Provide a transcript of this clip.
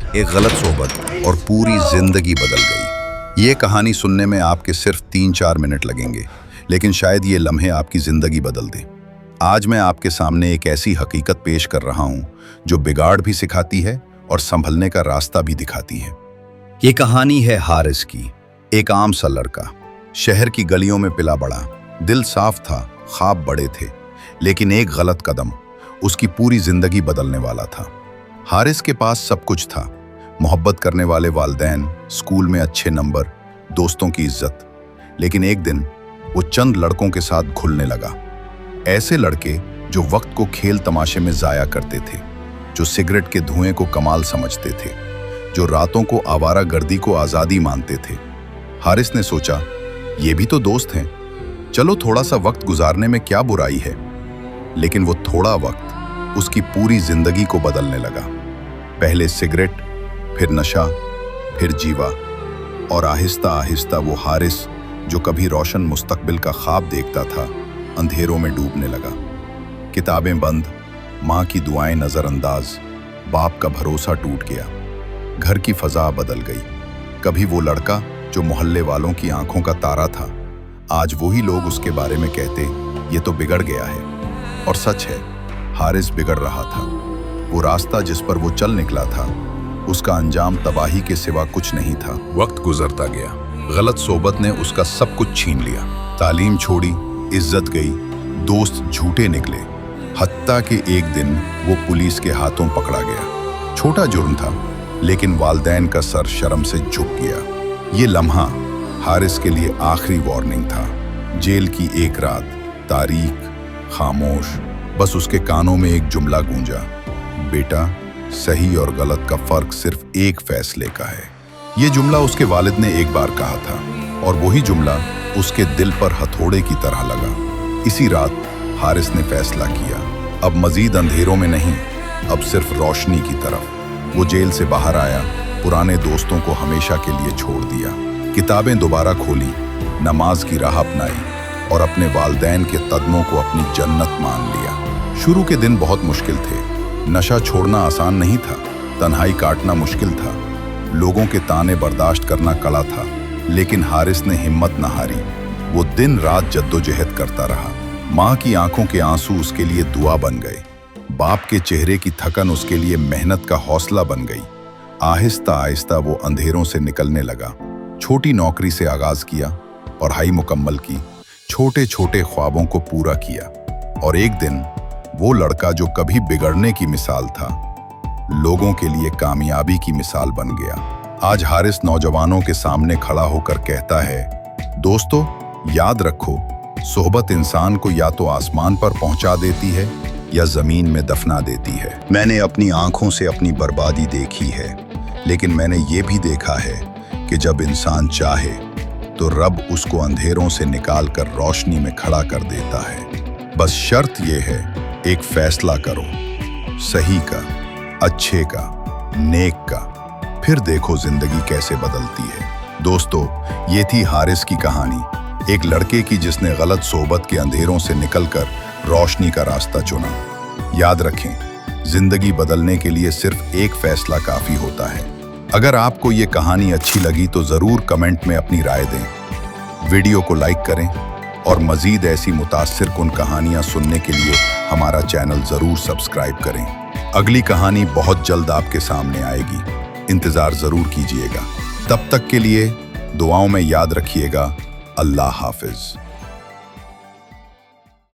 एक गलत सोबत और पूरी जिंदगी बदल गई। ये कहानी सुनने में आपके सिर्फ 3-4 मिनट लगेंगे, लेकिन शायद ये लम्हे आपकी जिंदगी बदल दें। आज मैं आपके सामने एक ऐसी हकीकत पेश कर रहा हूं जो बिगाड़ भी सिखाती है और संभलने का रास्ता भी दिखाती है। ये कहानी है हारिस की। एक आम सा लड़का, शहर की गलियों में पिला बड़ा, दिल साफ था, ख्वाब बड़े थे, लेकिन एक गलत कदम उसकी पूरी जिंदगी बदलने वाला था। हारिस के पास सब कुछ था, मोहब्बत करने वाले वालिदैन, स्कूल में अच्छे नंबर, दोस्तों की इज्जत। लेकिन एक दिन वो चंद लड़कों के साथ घुलने लगा। ऐसे लड़के जो वक्त को खेल तमाशे में जाया करते थे, जो सिगरेट के धुएं को कमाल समझते थे, जो रातों को आवारा गर्दी को आज़ादी मानते थे। हारिस ने सोचा, ये भी तो दोस्त हैं, चलो थोड़ा सा वक्त गुजारने में क्या बुराई है। लेकिन वो थोड़ा वक्त उसकी पूरी जिंदगी को बदलने लगा। पहले सिगरेट, फिर नशा, फिर जीवा, और आहिस्ता आहिस्ता वो हारिस जो कभी रोशन मुस्तकबिल का ख्वाब देखता था, अंधेरों में डूबने लगा। किताबें बंद, माँ की दुआएं नज़रअंदाज, बाप का भरोसा टूट गया, घर की फजा बदल गई। कभी वो लड़का जो मोहल्ले वालों की आंखों का तारा था, आज वही लोग उसके बारे में कहते, ये तो बिगड़ गया है। और सच है, हारिस बिगड़ रहा था। वो रास्ता जिस पर वो चल निकला था, उसका अंजाम तबाही के सिवा कुछ नहीं था। वक्त गुजरता गया, गलत सोबत ने उसका सब कुछ छीन लिया। तालीम छोड़ी, इज्जत गई, दोस्त झूठे निकले, हत्ता कि एक दिन वो पुलिस के हाथों पकड़ा गया। छोटा जुर्म था, लेकिन वालिदैन का सर शर्म से झुक गया। ये लम्हा हारिस के लिए आखिरी वार्निंग था। जेल की एक रात, तारीख खामोश, बस उसके कानों में एक जुमला गूंजा, बेटा, सही और गलत का फर्क सिर्फ एक फैसले का है। ये जुमला उसके वालिद ने एक बार कहा था, और वही जुमला उसके दिल पर हथौड़े की तरह लगा। इसी रात हारिस ने फैसला किया, अब मजीद अंधेरों में नहीं, अब सिर्फ रोशनी की तरफ। वो जेल से बाहर आया, पुराने दोस्तों को हमेशा के लिए छोड़ दिया, किताबें दोबारा खोली, नमाज की राह अपनाई, और अपने वालिदैन के कदमों को अपनी जन्नत मान लिया। शुरू के दिन बहुत मुश्किल थे। नशा छोड़ना आसान नहीं था, तन्हाई काटना मुश्किल था, लोगों के ताने बर्दाश्त करना कड़ा था, लेकिन हारिस ने हिम्मत न हारी। वो दिन रात जद्दोजहद करता रहा। माँ की आंखों के आंसू उसके लिए दुआ बन गए, बाप के चेहरे की थकन उसके लिए मेहनत का हौसला बन गई। आहिस्ता आहिस्ता वो अंधेरों से निकलने लगा। छोटी नौकरी से आगाज किया, पढ़ाई मुकम्मल की, छोटे छोटे ख्वाबों को पूरा किया, और एक दिन वो लड़का जो कभी बिगड़ने की मिसाल था, लोगों के लिए कामयाबी की मिसाल बन गया। आज हारिस नौजवानों के सामने खड़ा होकर कहता है, दोस्तों, याद रखो, सोहबत इंसान को या तो आसमान पर पहुंचा देती है या जमीन में दफना देती है। मैंने अपनी आंखों से अपनी बर्बादी देखी है, लेकिन मैंने ये भी देखा है कि जब इंसान चाहे तो रब उसको अंधेरों से निकालकर रोशनी में खड़ा कर देता है। बस शर्त यह है, एक फैसला करो, सही का, अच्छे का, नेक का, फिर देखो जिंदगी कैसे बदलती है। दोस्तों, ये थी हारिस की कहानी, एक लड़के की जिसने गलत सोबत के अंधेरों से निकलकर रोशनी का रास्ता चुना। याद रखें, जिंदगी बदलने के लिए सिर्फ एक फैसला काफी होता है। अगर आपको ये कहानी अच्छी लगी तो जरूर कमेंट में अपनी राय दें, वीडियो को लाइक करें, और मजीद ऐसी मुतासिर कुन कहानियां सुनने के लिए हमारा चैनल जरूर सब्सक्राइब करें। अगली कहानी बहुत जल्द आपके सामने आएगी, इंतजार जरूर कीजिएगा। तब तक के लिए दुआओं में याद रखिएगा। अल्लाह हाफिज।